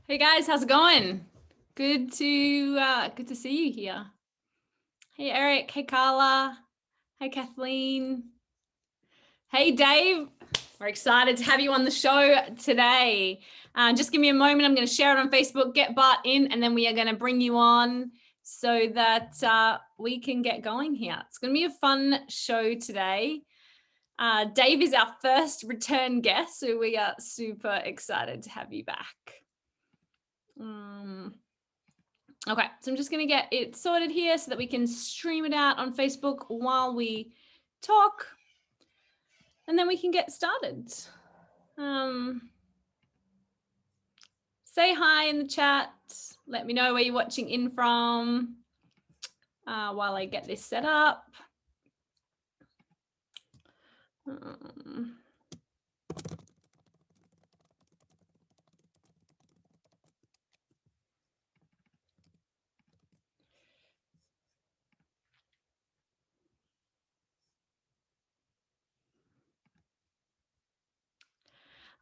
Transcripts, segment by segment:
Hey guys, how's it going? Good to see you here. Hey Eric, hey Carla, hey Kathleen, hey Dave. We're excited to have you on the show today. Just give me a moment. I'm going to share it on Facebook, get Bart in, and then we are going to bring you on so that we can get going here. It's going to be a fun show today. Dave is our first return guest, so we are super excited to have you back. Okay, so I'm just going to get it sorted here so that we can stream it out on Facebook while we talk, and then we can get started. Say hi in the chat. Let me know where you're watching in from while I get this set up.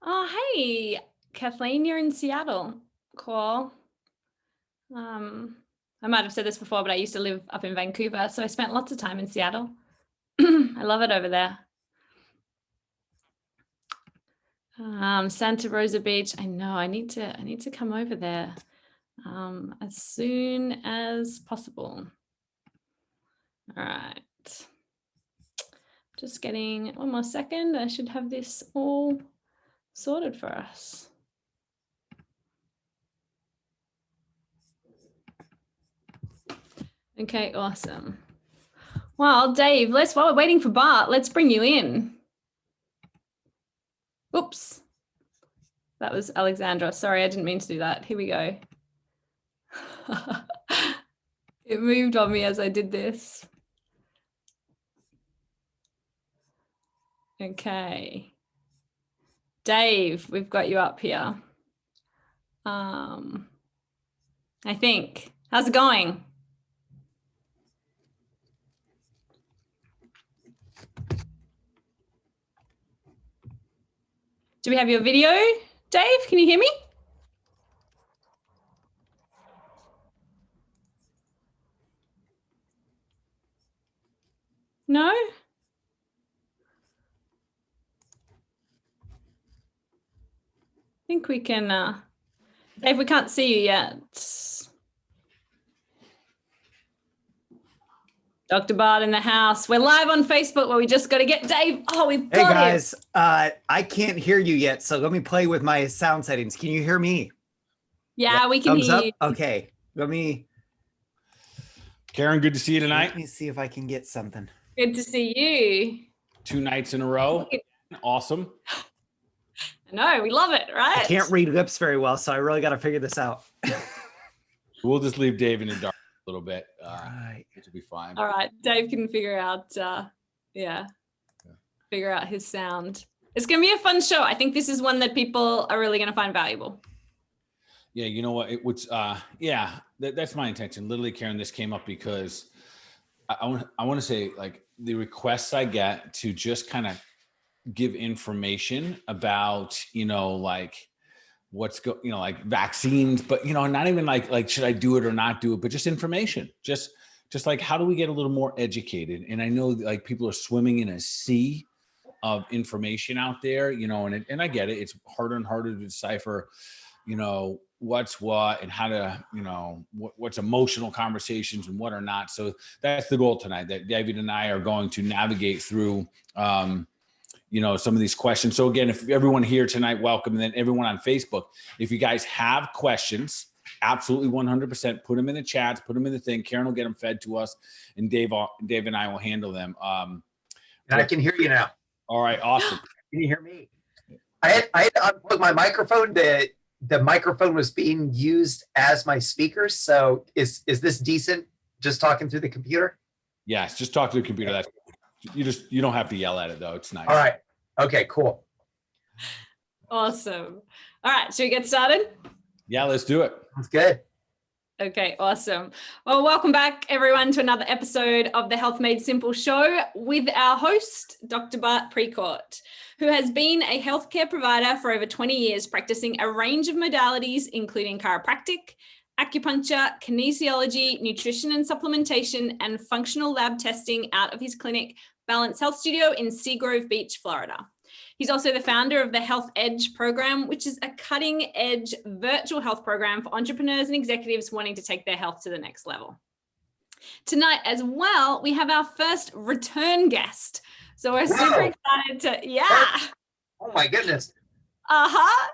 Oh, hey, Kathleen, you're in Seattle. Cool. I might have said this before, but I used to live up in Vancouver, so I spent lots of time in Seattle. I love it over there. Santa Rosa Beach. I know I need to come over there as soon as possible. All right. Just getting one more second. I should have this all sorted for us. Okay, awesome. Well, Dave, while we're waiting for Bart, let's bring you in. Oops. That was Alexandra. Sorry, I didn't mean to do that. Here we go. It moved on me as I did this. Okay. Dave, we've got you up here. I think. How's it going? Do we have your video, Dave? Can you hear me? No? I think we can, Dave, we can't see you yet. Dr. Bart in the house. We're live on Facebook where we just got to get Dave. Oh, we've got him. Hey guys, I can't hear you yet, so let me play with my sound settings. Can you hear me? Yeah, we can hear you. Okay, let me. Karen, good to see you tonight. Let me see if I can get something. Good to see you. 2 nights in a row. Awesome. I know, we love it, right? I can't read lips very well, so I really got to figure this out. We'll just leave Dave in the dark a little bit. Right. It will be fine. All right, Dave can figure out, figure out his sound. It's going to be a fun show. I think this is one that people are really going to find valuable. Yeah, you know what? It was, that's my intention. Literally, Karen, this came up because I want to say, like, the requests I get to just kind of give information about, like like vaccines, but, not even like, should I do it or not do it, but just information, just like, how do we get a little more educated? And I know like people are swimming in a sea of information out there, and I get it. It's harder and harder to decipher, what's what and how to, what's emotional conversations and what are not. So that's the goal tonight, that David and I are going to navigate through, some of these questions. So again, if everyone here tonight, welcome. And then everyone on Facebook, if you guys have questions, absolutely 100%, put them in the chats, put them in the thing. Karen will get them fed to us, and Dave and I will handle them. And I can hear you now. All right, awesome. Can you hear me? I had to unplug my microphone. The microphone was being used as my speakers. So is this decent? Just talking through the computer? Yes, just talk to the computer. That's you don't have to yell at it though. It's nice. All right. Okay, cool. Awesome. All right, should we get started? Yeah, let's do it. That's good. Okay, awesome. Well, welcome back everyone to another episode of the Health Made Simple show with our host, Dr. Bart Precourt, who has been a healthcare provider for over 20 years, practicing a range of modalities, including chiropractic, acupuncture, kinesiology, nutrition and supplementation, and functional lab testing out of his clinic, Balance Health Studio in Seagrove Beach, Florida. He's also the founder of the Health Edge program, which is a cutting-edge virtual health program for entrepreneurs and executives wanting to take their health to the next level. Tonight as well, we have our first return guest. So we're super excited to, Oh my goodness.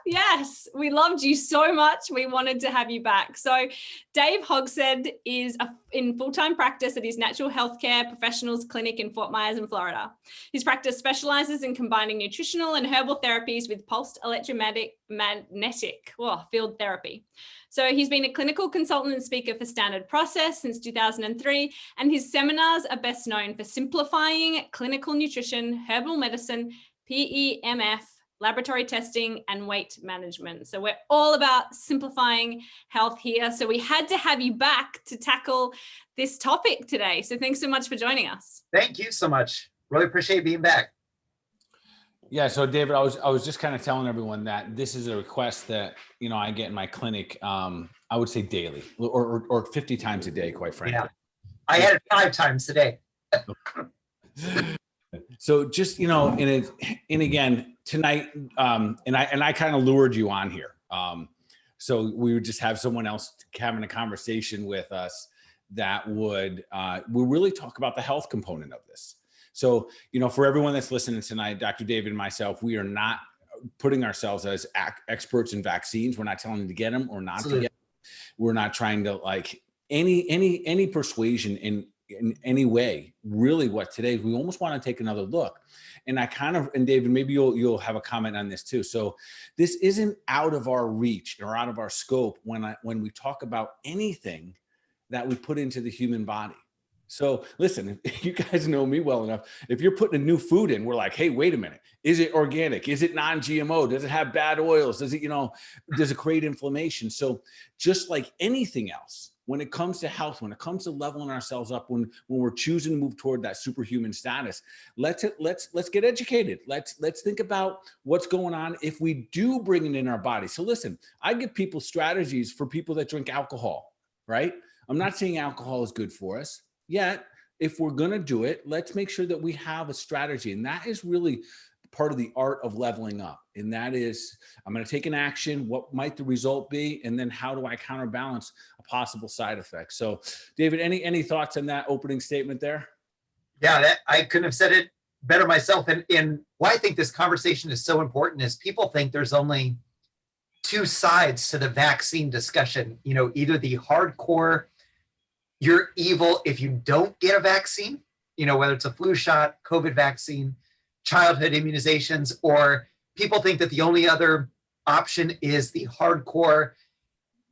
Yes, we loved you so much. We wanted to have you back. So Dave Hogsed is in full-time practice at his natural healthcare professionals clinic in Fort Myers in Florida. His practice specializes in combining nutritional and herbal therapies with pulsed electromagnetic field therapy. So he's been a clinical consultant and speaker for Standard Process since 2003, and his seminars are best known for simplifying clinical nutrition, herbal medicine, PEMF, laboratory testing, and weight management. So we're all about simplifying health here. So we had to have you back to tackle this topic today. So thanks so much for joining us. Thank you so much. Really appreciate being back. Yeah. So David, I was just kind of telling everyone that this is a request that, I get in my clinic, I would say daily or 50 times a day, quite frankly. Yeah. I had it 5 times today. So just, and again, tonight, and I kind of lured you on here. So we would just have someone else having a conversation with us that would, we'll really talk about the health component of this. So, for everyone that's listening tonight, Dr. David and myself, we are not putting ourselves as experts in vaccines. We're not telling them to get them or not to get them. We're not trying to any persuasion in any way. Really what today, we almost want to take another look. And and David, maybe you'll have a comment on this too. So this isn't out of our reach or out of our scope when we talk about anything that we put into the human body. So listen, you guys know me well enough. If you're putting a new food in, we're like, hey, wait a minute. Is it organic? Is it non-GMO? Does it have bad oils? Does it, does it create inflammation? So just like anything else, when it comes to health, when it comes to leveling ourselves up, when we're choosing to move toward that superhuman status, let's get educated. Let's think about what's going on if we do bring it in our body. So listen, I give people strategies for people that drink alcohol, right? I'm not saying alcohol is good for us. Yet, if we're going to do it, let's make sure that we have a strategy. And that is really part of the art of leveling up. And that is, I'm going to take an action. What might the result be? And then how do I counterbalance a possible side effect? So David, any thoughts on that opening statement there? Yeah, I couldn't have said it better myself. And why I think this conversation is so important is people think there's only 2 sides to the vaccine discussion. Either the hardcore, you're evil if you don't get a vaccine, whether it's a flu shot, COVID vaccine, childhood immunizations, or people think that the only other option is the hardcore,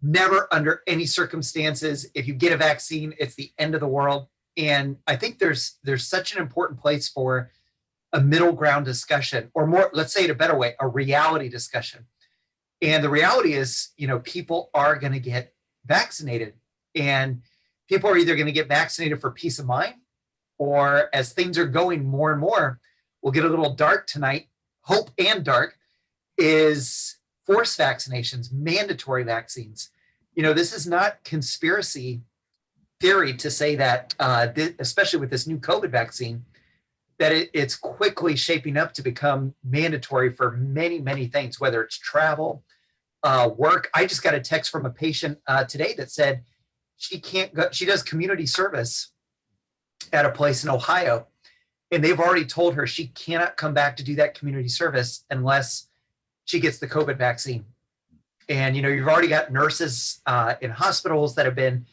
never under any circumstances. If you get a vaccine, it's the end of the world. And I think there's such an important place for a middle ground discussion, or more, let's say it a better way, a reality discussion. And the reality is, people are going to get vaccinated, and people are either going to get vaccinated for peace of mind, or as things are going more and more, we'll get a little dark tonight, hope and dark, is forced vaccinations, mandatory vaccines. This is not conspiracy theory to say that, especially with this new COVID vaccine, that it's quickly shaping up to become mandatory for many, many things, whether it's travel, work. I just got a text from a patient today that said, she can't go. She does community service at a place in Ohio, and they've already told her she cannot come back to do that community service unless she gets the COVID vaccine. And, you've already got nurses in hospitals that have been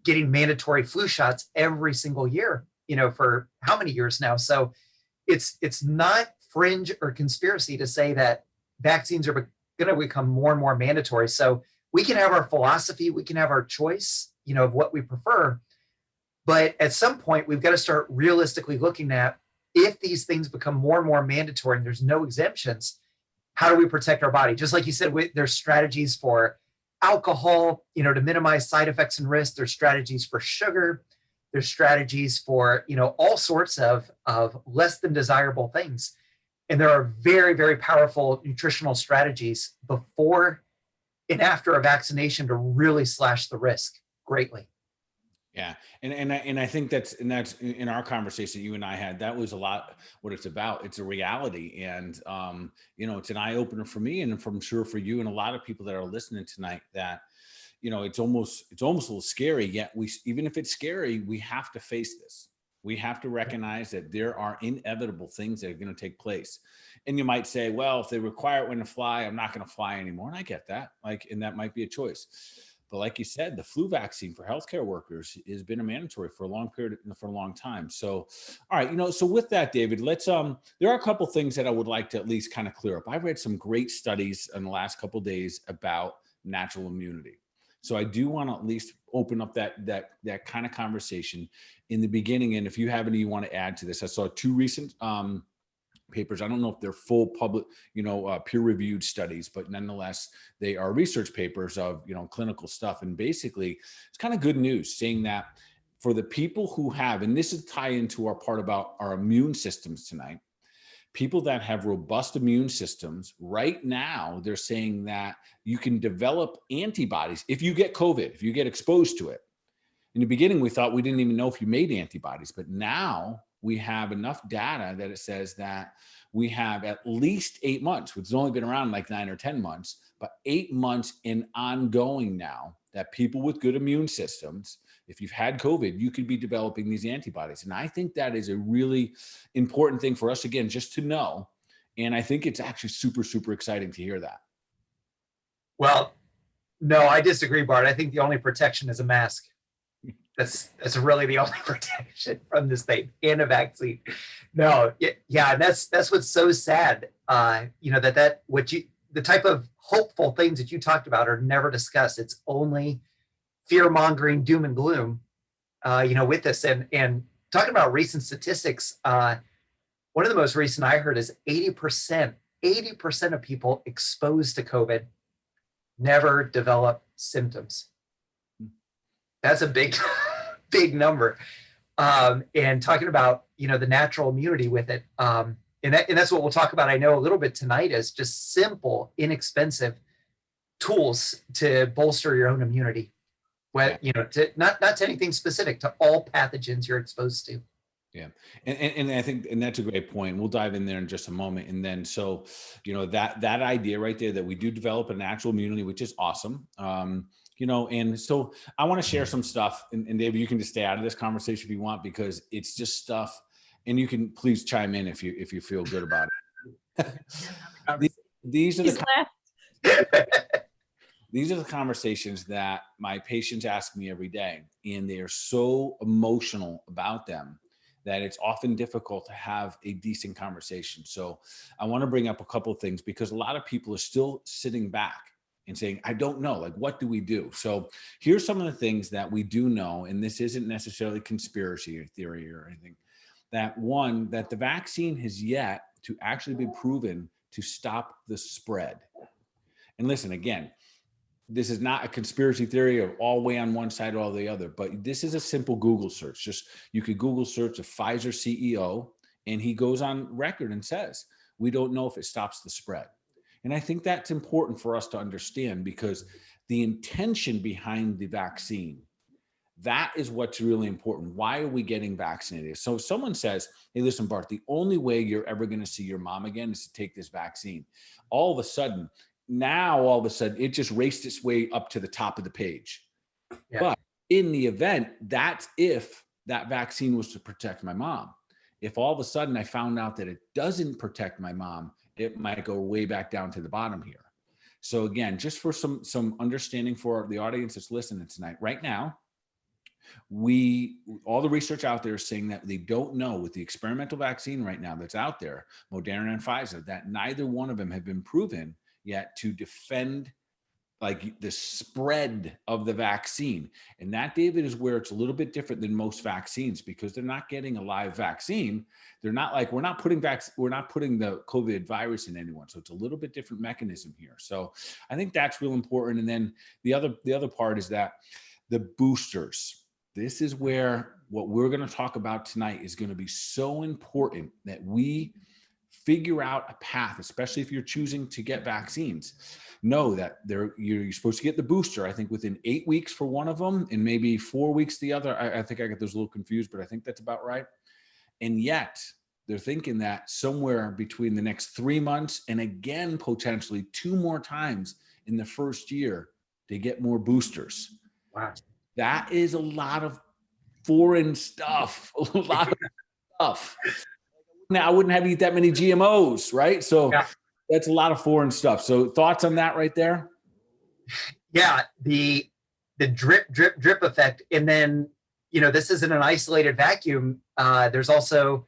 getting mandatory flu shots every single year, for how many years now? So it's not fringe or conspiracy to say that vaccines are going to become more and more mandatory. So we can have our philosophy, we can have our choice, of what we prefer. But at some point, we've got to start realistically looking at, if these things become more and more mandatory and there's no exemptions, how do we protect our body? Just like you said, there's strategies for alcohol, to minimize side effects and risk. There's strategies for sugar. There's strategies for, all sorts of less than desirable things. And there are very, very powerful nutritional strategies before and after a vaccination to really slash the risk greatly. Yeah. And I think that's in our conversation you and I had, that was a lot what it's about. It's a reality. And, it's an eye opener for me and I'm sure for you and a lot of people that are listening tonight that, it's almost a little scary, yet even if it's scary, we have to face this. We have to recognize that there are inevitable things that are going to take place. And you might say, well, if they require it when to fly, I'm not going to fly anymore. And I get that, and that might be a choice. But like you said, the flu vaccine for healthcare workers has been a mandatory for a long time. So, all right, so with that, David, let's, there are a couple things that I would like to at least kind of clear up. I read some great studies in the last couple of days about natural immunity. So I do want to at least open up that kind of conversation in the beginning. And if you have any you want to add to this, I saw two recent papers. I don't know if they're full public, peer-reviewed studies, but nonetheless, they are research papers of, clinical stuff. And basically, it's kind of good news saying that for the people who have, and this is tie into our part about our immune systems tonight, people that have robust immune systems right now, they're saying that you can develop antibodies if you get COVID, if you get exposed to it. In the beginning, we thought we didn't even know if you made antibodies, but now we have enough data that it says that we have at least 8 months, which has only been around like 9 or 10 months, but 8 months in ongoing now that people with good immune systems, if you've had COVID, you could be developing these antibodies. And I think that is a really important thing for us, again, just to know. And I think it's actually super, super exciting to hear that. Well, no, I disagree, Bart. I think the only protection is a mask. That's really the only protection from this thing and a vaccine. No, yeah, that's what's so sad. The type of hopeful things that you talked about are never discussed. It's only fear mongering, doom and gloom, with this. And talking about recent statistics, one of the most recent I heard is 80% of people exposed to COVID never develop symptoms. That's a big, big number. And talking about, the natural immunity with it. And that's what we'll talk about, I know, a little bit tonight, is just simple, inexpensive tools to bolster your own immunity. Not to anything specific, to all pathogens you're exposed to. Yeah. And I think, and that's a great point. We'll dive in there in just a moment. And then, so, that idea right there that we do develop a natural immunity, which is awesome. And so I want to share some stuff, and David, you can just stay out of this conversation if you want, because it's just stuff, and you can please chime in if you feel good about it. These are the conversations that my patients ask me every day, and they are so emotional about them that it's often difficult to have a decent conversation. So I want to bring up a couple of things, because a lot of people are still sitting back and saying, I don't know, like, what do we do? So here's some of the things that we do know, and this isn't necessarily conspiracy theory or anything, that the vaccine has yet to actually be proven to stop the spread. And listen, again, this is not a conspiracy theory of all way on one side or all the other, but this is a simple Google search. Just, you could Google search a Pfizer CEO, and he goes on record and says, we don't know if it stops the spread. And I think that's important for us to understand, because the intention behind the vaccine, that is what's really important. Why are we getting vaccinated? So if someone says, hey, listen, Bart, the only way you're ever going to see your mom again is to take this vaccine. All of a sudden, it just raced its way up to the top of the page. Yeah. But in the event, that's if that vaccine was to protect my mom. If all of a sudden I found out that it doesn't protect my mom, it might go way back down to the bottom here. So again, just for some understanding for the audience that's listening tonight, right now, all the research out there is saying that they don't know, with the experimental vaccine right now that's out there, Moderna and Pfizer, that neither one of them have been proven yet to defend like the spread of the vaccine. And that, David, is where it's a little bit different than most vaccines, because they're not getting a live vaccine. They're not like, we're not putting the COVID virus in anyone. So it's a little bit different mechanism here. So I think that's real important. And then the other part is that the boosters, this is where what we're going to talk about tonight is going to be so important, that we figure out a path, especially if you're choosing to get vaccines. Know that you're supposed to get the booster, I think within 8 weeks for one of them, and maybe 4 weeks the other. I think I got those a little confused, but I think that's about right. And yet they're thinking that somewhere between the next 3 months and again, potentially 2 more times in the first year, they get more boosters. Wow. That is a lot of foreign stuff, a lot of stuff. Now, I wouldn't have to eat that many GMOs, right? So yeah. That's a lot of foreign stuff. So thoughts on that right there? Yeah, the drip effect. And then, this isn't an isolated vacuum. There's also,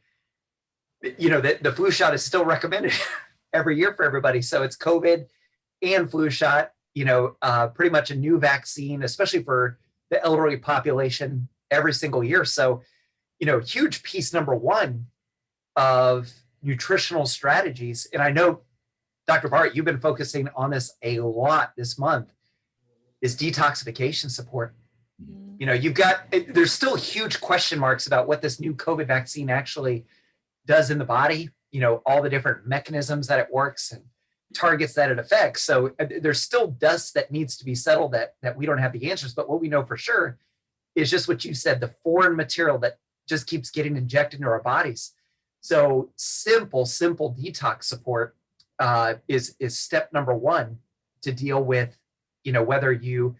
the flu shot is still recommended every year for everybody. So it's COVID and flu shot, pretty much a new vaccine, especially for the elderly population every single year. So, huge piece number one of nutritional strategies. And I know, Dr. Bart, you've been focusing on this a lot this month, is detoxification support. There's still huge question marks about what this new COVID vaccine actually does in the body, all the different mechanisms that it works and targets that it affects. So there's still dust that needs to be settled that we don't have the answers. But what we know for sure is just what you said, the foreign material that just keeps getting injected into our bodies. So simple detox support is step number one to deal with, whether you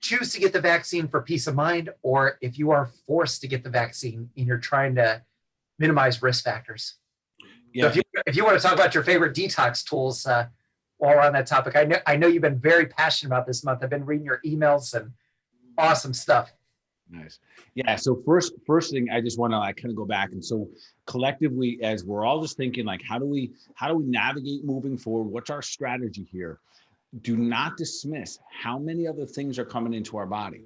choose to get the vaccine for peace of mind, or if you are forced to get the vaccine and you're trying to minimize risk factors. Yeah. So if you want to talk about your favorite detox tools while we're on that topic, I know you've been very passionate about this month. I've been reading your emails and awesome stuff. Nice. Yeah. So first thing, I just want to kind of go back. And so collectively, as we're all just thinking, how do we navigate moving forward? What's our strategy here? Do not dismiss how many other things are coming into our body.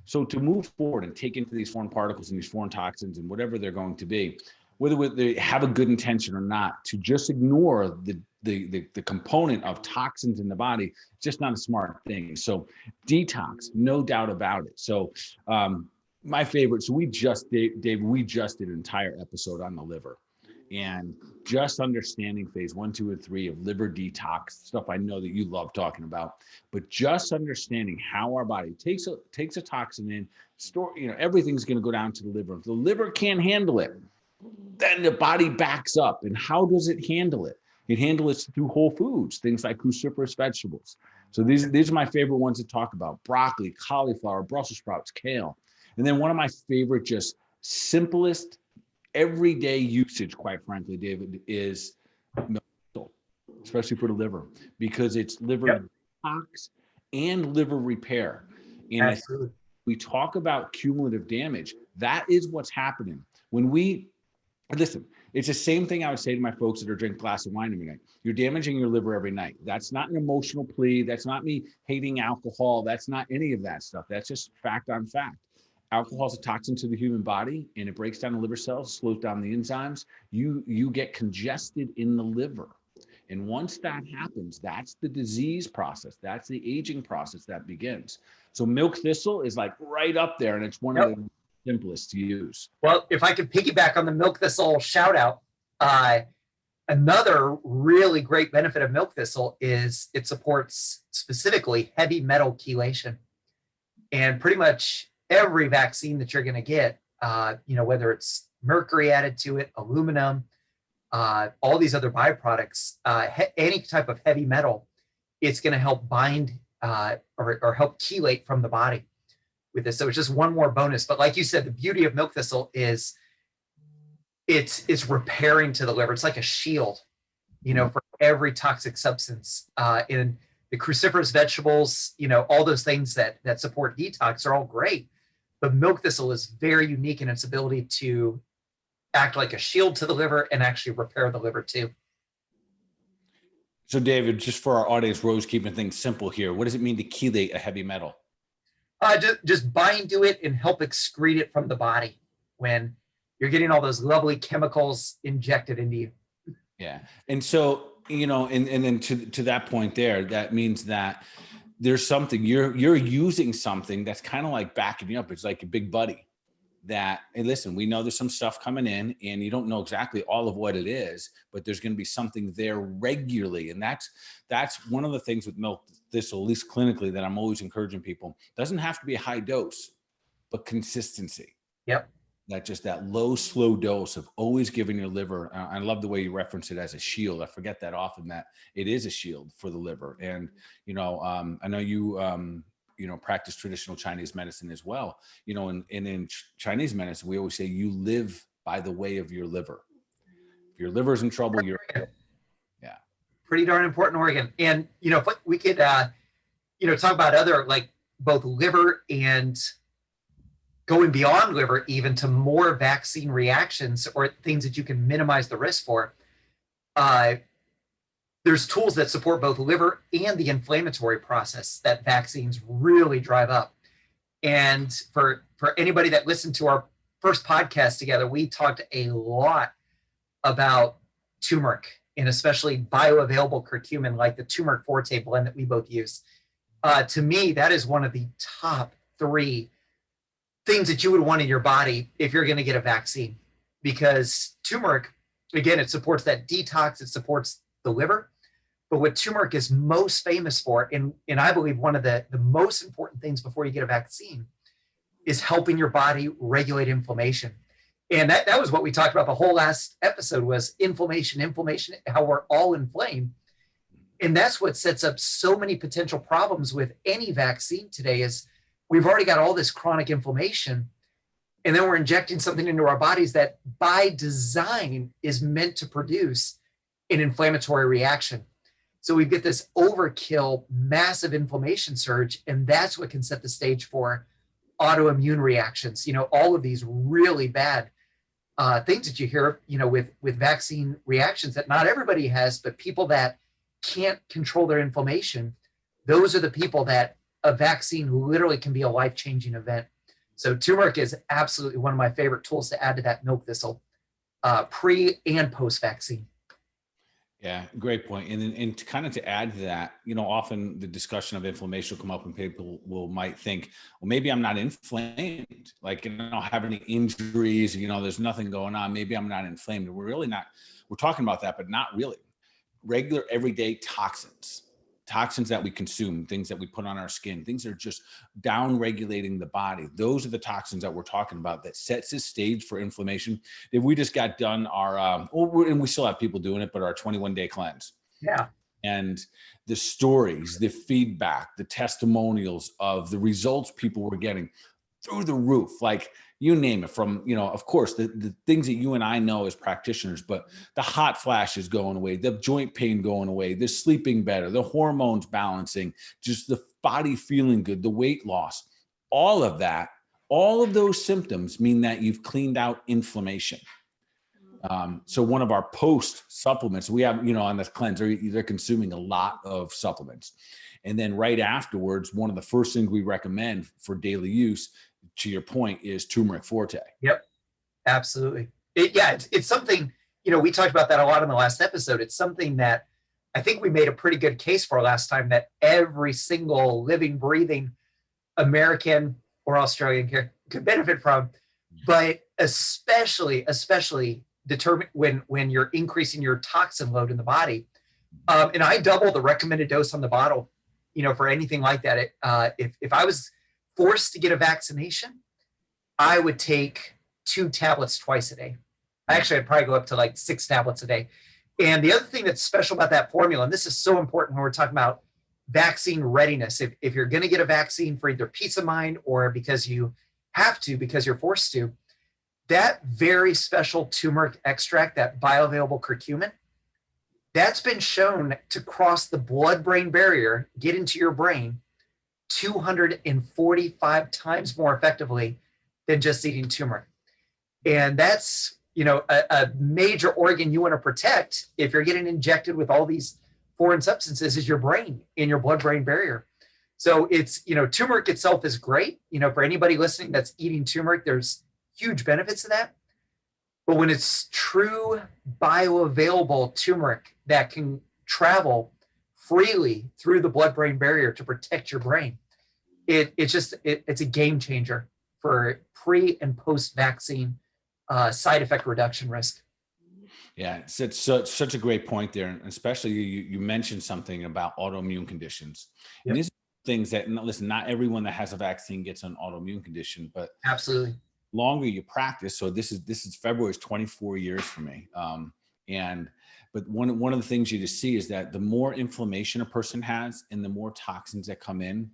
So to move forward and take into these foreign particles and these foreign toxins and whatever they're going to be, whether they have a good intention or not, to just ignore the component of toxins in the body, it's just not a smart thing. So detox, no doubt about it. So my favorite, so we just did an entire episode on the liver, and just understanding phase 1, 2, and 3 of liver detox, stuff I know that you love talking about, but just understanding how our body takes a toxin in, everything's going to go down to the liver. If the liver can't handle it, then the body backs up. And how does it handle it? It handles it through whole foods, things like cruciferous vegetables. So these are my favorite ones to talk about: broccoli, cauliflower, Brussels sprouts, kale. And then one of my favorite, just simplest, everyday usage, quite frankly, David, is milk thistle, especially for the liver, because it's liver detox and liver repair. And absolutely, we talk about cumulative damage. That is what's happening when we listen. It's the same thing I would say to my folks that are drinking a glass of wine every night. You're damaging your liver every night. That's not an emotional plea. That's not me hating alcohol. That's not any of that stuff. That's just fact on fact. Alcohol is a toxin to the human body, and it breaks down the liver cells, slows down the enzymes. You get congested in the liver. And once that happens, that's the disease process. That's the aging process that begins. So milk thistle is right up there, and it's one of the simplest to use. Well, if I could piggyback on the milk thistle shout out, another really great benefit of milk thistle is it supports specifically heavy metal chelation. And pretty much every vaccine that you're going to get, whether it's mercury added to it, aluminum, all these other byproducts, any type of heavy metal, it's going to help bind or help chelate from the body with this. So it's just one more bonus. But like you said, the beauty of milk thistle is it's repairing to the liver. It's like a shield, for every toxic substance. In the cruciferous vegetables, all those things that support detox are all great. But milk thistle is very unique in its ability to act like a shield to the liver and actually repair the liver too. So David, just for our audience, Rose, keeping things simple here, what does it mean to chelate a heavy metal? Just bind to it and help excrete it from the body when you're getting all those lovely chemicals injected into you. Yeah. And so, and then to that point there, that means that there's something you're using something that's kind of like backing you up. It's like a big buddy that, hey, listen, we know there's some stuff coming in and you don't know exactly all of what it is, but there's going to be something there regularly. And that's one of the things with milk thistle, at least clinically, that I'm always encouraging people. It doesn't have to be a high dose, but consistency. Yep. That low, slow dose of always giving your liver. I love the way you reference it as a shield. I forget that often that it is a shield for the liver. And, I know you, practice traditional Chinese medicine as well, and in Chinese medicine, we always say you live by the way of your liver. If your liver's in trouble, you're, yeah. Pretty darn important organ. And, if we could, talk about other, like both liver and going beyond liver, even to more vaccine reactions or things that you can minimize the risk for. There's tools that support both liver and the inflammatory process that vaccines really drive up. And for anybody that listened to our first podcast together, we talked a lot about turmeric and especially bioavailable curcumin, like the turmeric forte blend that we both use. To me, that is one of the top 3 things that you would want in your body if you're going to get a vaccine, because turmeric, again, it supports that detox, it supports the liver. But what turmeric is most famous for, and I believe one of the most important things before you get a vaccine, is helping your body regulate inflammation. And that was what we talked about the whole last episode, was inflammation, how we're all inflamed. And that's what sets up so many potential problems with any vaccine today, is we've already got all this chronic inflammation, and then we're injecting something into our bodies that by design is meant to produce an inflammatory reaction. So we get this overkill, massive inflammation surge, and that's what can set the stage for autoimmune reactions. All of these really bad things that you hear, with vaccine reactions that not everybody has, but people that can't control their inflammation, those are the people that a vaccine literally can be a life-changing event. So turmeric is absolutely one of my favorite tools to add to that milk thistle, pre and post-vaccine. Yeah, great point. And to add to that, often the discussion of inflammation will come up and people might think, well, maybe I'm not inflamed. Like, I don't have any injuries, there's nothing going on. Maybe I'm not inflamed. We're really not. We're talking about that, but not really. Regular everyday toxins that we consume, things that we put on our skin, things that are just down regulating the body. Those are the toxins that we're talking about that sets the stage for inflammation. If we just got done our, and we still have people doing it, but our 21-day cleanse. Yeah. And the stories, the feedback, the testimonials of the results people were getting through the roof, like you name it, from, of course, the things that you and I know as practitioners, but the hot flashes going away, the joint pain going away, the sleeping better, the hormones balancing, just the body feeling good, the weight loss, all of that, all of those symptoms mean that you've cleaned out inflammation. So one of our post supplements, we have, on this cleanse, they're consuming a lot of supplements. And then right afterwards, one of the first things we recommend for daily use, to your point, is turmeric forte. Yep, absolutely. It's something, we talked about that a lot in the last episode. It's something that I think we made a pretty good case for last time, that every single living, breathing American or Australian could benefit from, but especially determine when you're increasing your toxin load in the body. And I double the recommended dose on the bottle, for anything like that. If I was forced to get a vaccination, I would take 2 tablets twice a day. Actually, I'd probably go up to like 6 tablets a day. And the other thing that's special about that formula, and this is so important when we're talking about vaccine readiness, if you're going to get a vaccine for either peace of mind or because you have to, because you're forced to, that very special turmeric extract, that bioavailable curcumin, that's been shown to cross the blood-brain barrier, get into your brain 245 times more effectively than just eating turmeric. And that's, a major organ you want to protect if you're getting injected with all these foreign substances is your brain in your blood-brain barrier. So it's, turmeric itself is great. For anybody listening that's eating turmeric, there's huge benefits to that. But when it's true bioavailable turmeric that can travel freely through the blood-brain barrier to protect your brain, it's a game changer for pre and post-vaccine side effect reduction risk. Yeah, it's such a great point there, and especially you mentioned something about autoimmune conditions. Yep. And these are things that, listen, not everyone that has a vaccine gets an autoimmune condition, but Absolutely. longer you practice. So this is February is 24 years for me. But one of the things you just see is that the more inflammation a person has and the more toxins that come in,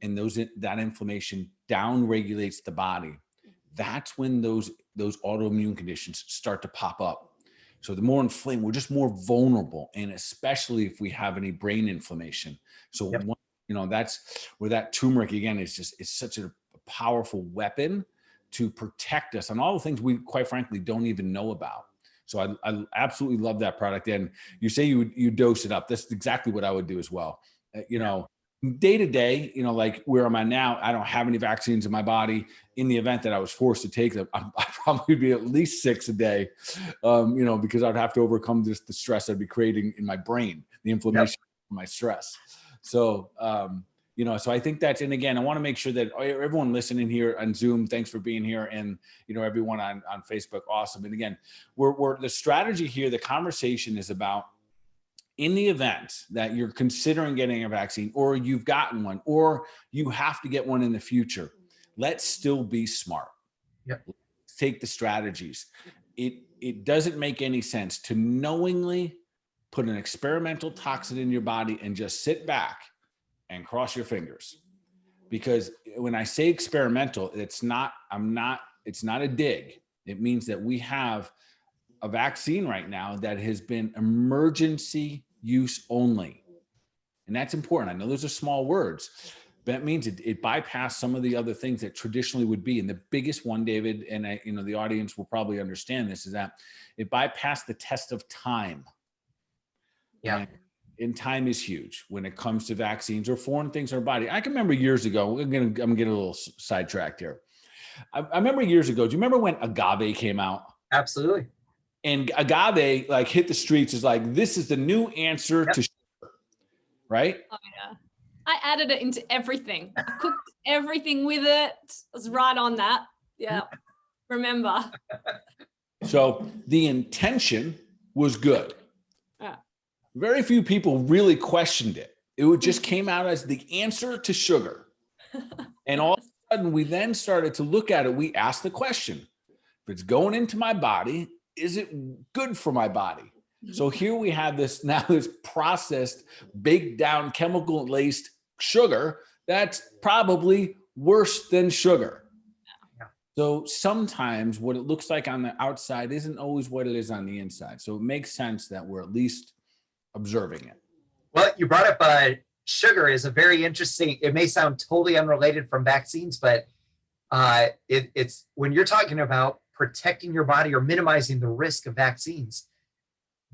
and that inflammation down regulates the body, that's when those autoimmune conditions start to pop up. So the more inflamed, we're just more vulnerable, and especially if we have any brain inflammation. So Yep. That's where that turmeric again it's such a powerful weapon to protect us on all the things we quite frankly don't even know about. So I absolutely love that product. And you say you dose it up. That's exactly what I would do as well. Day to day, like where am I now? I don't have any vaccines in my body. In the event that I was forced to take them, I'd probably be at least 6 a day, because I'd have to overcome the stress I'd be creating in my brain, the inflammation, From my stress. So, so I think that's, and again, I want to make sure that everyone listening here on Zoom, thanks for being here. And, everyone on Facebook, awesome. And again, we're the strategy here, the conversation is about, in the event that you're considering getting a vaccine or you've gotten one or you have to get one in the future, let's still be smart. Yep. Take the strategies. It doesn't make any sense to knowingly put an experimental toxin in your body and just sit back and cross your fingers. Because when I say experimental, it's not a dig. It means that we have a vaccine right now that has been emergency use only. And that's important. I know those are small words, but that means it bypassed some of the other things that traditionally would be. And the biggest one, David, and the audience will probably understand this, is that it bypassed the test of time. Yeah. And time is huge when it comes to vaccines or foreign things in our body. I can remember years ago, I'm going to get a little sidetracked here. I remember years ago, do you remember when agave came out? Absolutely. And agave hit the streets is this is the new answer to sugar, right? Oh yeah. I added it into everything. I cooked everything with it. I was right on that. Yeah. Remember. So the intention was good. Yeah. Very few people really questioned it. It just came out as the answer to sugar. And all of a sudden we then started to look at it. We asked the question, if it's going into my body, is it good for my body? So here we have this processed, baked down, chemical laced sugar that's probably worse than sugar. Yeah. So sometimes what it looks like on the outside isn't always what it is on the inside. So it makes sense that we're at least observing it. Well, you brought up sugar is a very interesting, it may sound totally unrelated from vaccines, but it's when you're talking about protecting your body or minimizing the risk of vaccines,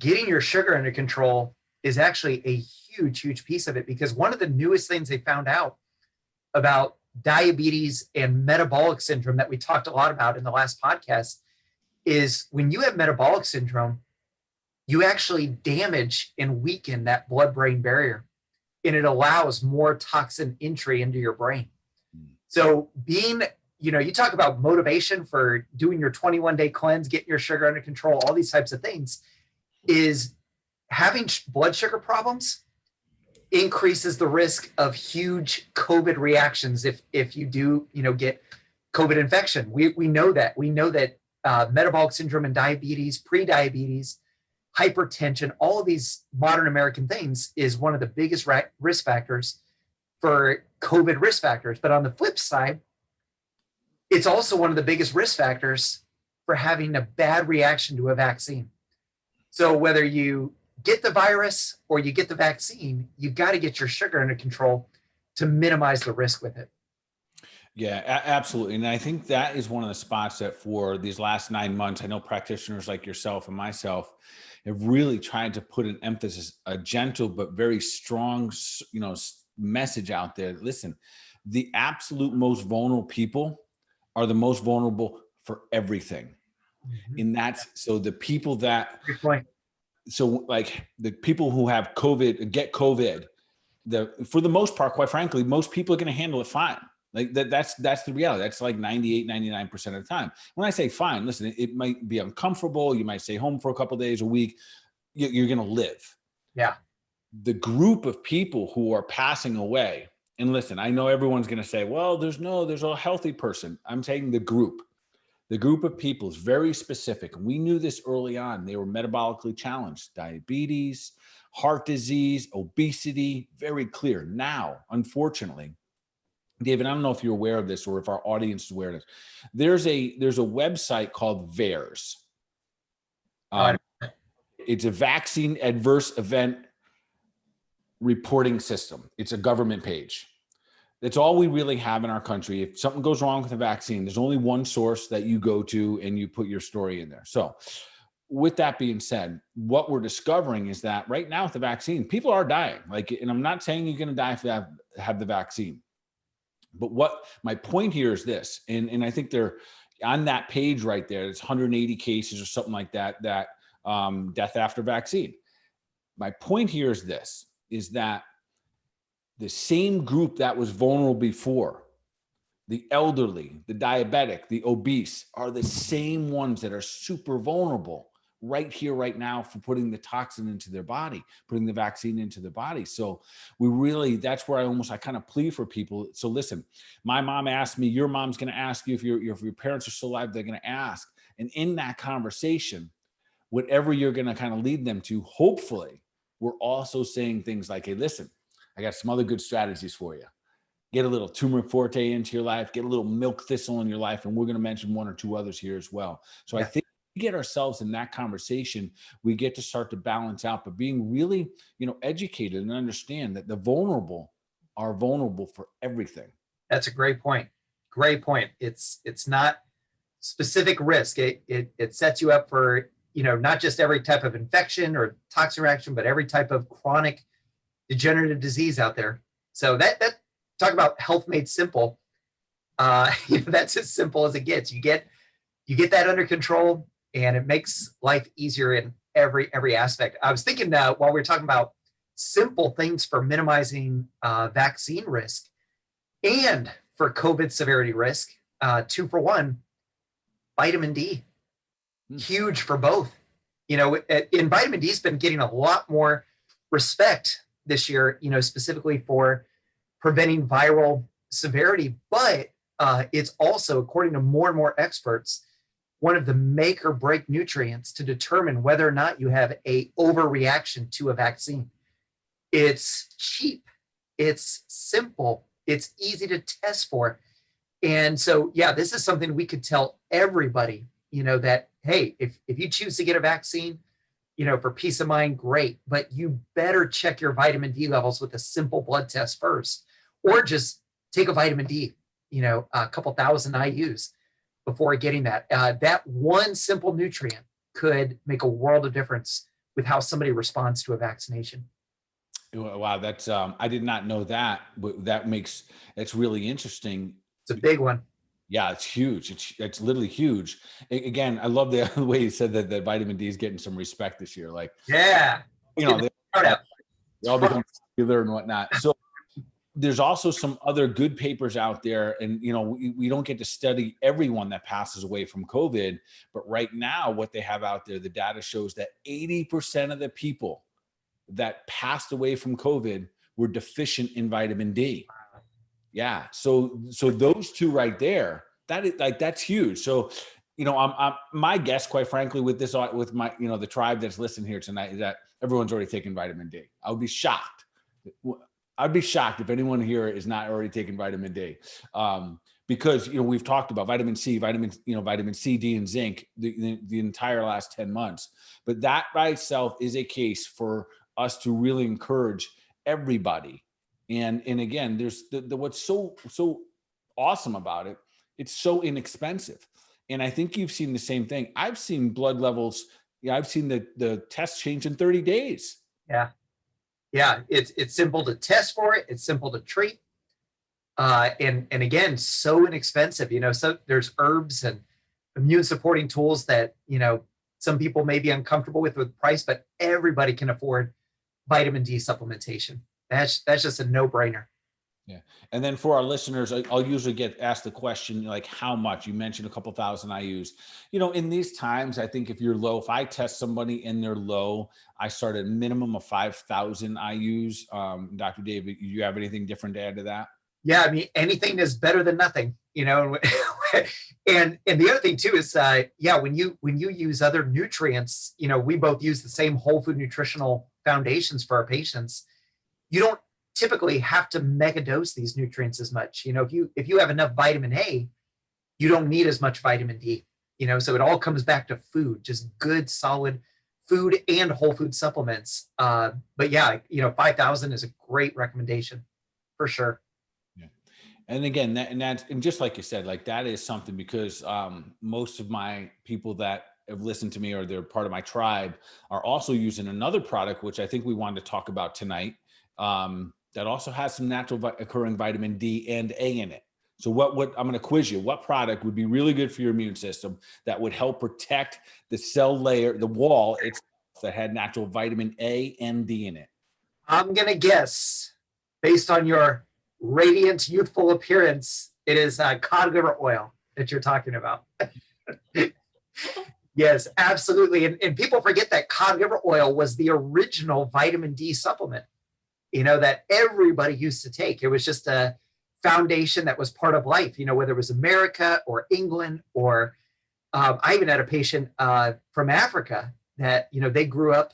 getting your sugar under control is actually a huge, huge piece of it. Because one of the newest things they found out about diabetes and metabolic syndrome that we talked a lot about in the last podcast is when you have metabolic syndrome, you actually damage and weaken that blood-brain barrier, and it allows more toxin entry into your brain. So you talk about motivation for doing your 21-day cleanse, getting your sugar under control, all these types of things, is having blood sugar problems increases the risk of huge COVID reactions if you do, get COVID infection. We know that. We know that metabolic syndrome and diabetes, pre-diabetes, hypertension, all of these modern American things is one of the biggest risk factors for COVID risk factors. But on the flip side, it's also one of the biggest risk factors for having a bad reaction to a vaccine. So whether you get the virus or you get the vaccine, you've got to get your sugar under control to minimize the risk with it. Yeah, absolutely. And I think that is one of the spots that for these last 9 months, I know practitioners like yourself and myself have really tried to put an emphasis, a gentle but very strong, message out there. Listen, the absolute most vulnerable people are the most vulnerable for everything. And that's, so the people that, Good point. so like the people who have COVID, get COVID, for the most part, quite frankly, most people are going to handle it fine. Like that's the reality. That's like 98, 99% of the time. When I say fine, listen, it might be uncomfortable. You might stay home for a couple of days, a week. You're going to live. Yeah. The group of people who are passing away, and listen, I know everyone's going to say, well, there's a healthy person. I'm saying the group of people is very specific. We knew this early on. They were metabolically challenged, diabetes, heart disease, obesity, very clear. Now, unfortunately, David, I don't know if you're aware of this or if our audience is aware of this. There's a website called VAERS. It's a vaccine adverse event reporting system. It's a government page. That's all we really have in our country. If something goes wrong with a vaccine, there's only one source that you go to and you put your story in there. So with that being said, what we're discovering is that right now with the vaccine, people are dying. And I'm not saying you're going to die if you have the vaccine. But what my point here is this, and I think they're on that page right there, it's 180 cases or something like that, death after vaccine. My point here is this, is that the same group that was vulnerable before, the elderly, the diabetic, the obese, are the same ones that are super vulnerable right here, right now, for putting the toxin into their body, putting the vaccine into their body. So that's where I kind of plead for people. So listen, my mom asked me, your mom's going to ask you, if your parents are still alive, they're going to ask. And in that conversation, whatever you're going to kind of lead them to, hopefully, we're also saying things like, hey, listen, I got some other good strategies for you. Get a little turmeric forte into your life, get a little milk thistle in your life. And we're going to mention one or two others here as well. So I think we get ourselves in that conversation, we get to start to balance out, but being really, educated and understand that the vulnerable are vulnerable for everything. That's a great point. Great point. It's not specific risk. It sets you up for, not just every type of infection or toxin reaction, but every type of chronic degenerative disease out there. So that talk about health made simple. That's as simple as it gets. You get that under control, and it makes life easier in every aspect. I was thinking while we were talking about simple things for minimizing vaccine risk and for COVID severity risk, 2 for 1, vitamin D, huge for both. And vitamin D has been getting a lot more respect this year, specifically for preventing viral severity, but it's also, according to more and more experts, one of the make or break nutrients to determine whether or not you have a overreaction to a vaccine. It's cheap, it's simple, it's easy to test for. And so, this is something we could tell everybody, that, hey, if you choose to get a vaccine, for peace of mind, great, but you better check your vitamin D levels with a simple blood test first, or just take a vitamin D, a couple thousand IUs before getting that. That one simple nutrient could make a world of difference with how somebody responds to a vaccination. Wow, that's I did not know that, but it's really interesting. It's a big one. Yeah, it's huge. It's literally huge. Again, I love the way you said that vitamin D is getting some respect this year. Like, they all become popular and whatnot. So there's also some other good papers out there, and we don't get to study everyone that passes away from COVID, but right now what they have out there, the data shows that 80% of the people that passed away from COVID were deficient in vitamin D. Yeah. So those two right there, that's huge. So, I'm my guess, quite frankly, with my, the tribe that's listening here tonight, is that everyone's already taking vitamin D. I would be shocked. I'd be shocked if anyone here is not already taking vitamin D. Because, we've talked about vitamin C, vitamin C, D, and zinc the entire last 10 months. But that by itself is a case for us to really encourage everybody. And again, there's what's so awesome about it. It's so inexpensive. And I think you've seen the same thing. I've seen blood levels, I've seen the test change in 30 days. Yeah. Yeah. It's simple to test for it. It's simple to treat. And again, so inexpensive, so there's herbs and immune supporting tools that, some people may be uncomfortable with price, but everybody can afford vitamin D supplementation. That's just a no-brainer. Yeah. And then for our listeners, I'll usually get asked the question, like, how much? You mentioned a couple thousand IUs. In these times, I think if you're low, if I test somebody and they're low, I start at a minimum of 5,000 IUs. Dr. David, do you have anything different to add to that? Yeah, I mean, anything is better than nothing, and the other thing too is, when you use other nutrients, we both use the same whole food nutritional foundations for our patients. You don't typically have to mega dose these nutrients as much. If you have enough vitamin A, you don't need as much vitamin D. So it all comes back to food, just good, solid food and whole food supplements. But yeah, 5,000 is a great recommendation for sure. And again, and just like you said, like that is something, because most of my people that have listened to me, or they're part of my tribe, are also using another product, which I think we wanted to talk about tonight, that also has some natural occurring vitamin D and A in it. So what I'm going to quiz you. What product would be really good for your immune system that would help protect the cell layer, the wall itself, that had natural vitamin A and D in it? I'm going to guess, based on your radiant, youthful appearance, it is cod liver oil that you're talking about. Yes, absolutely. And people forget that cod liver oil was the original vitamin D supplement, that everybody used to take. It was just a foundation that was part of life, whether it was America or England, or I even had a patient from Africa that, they grew up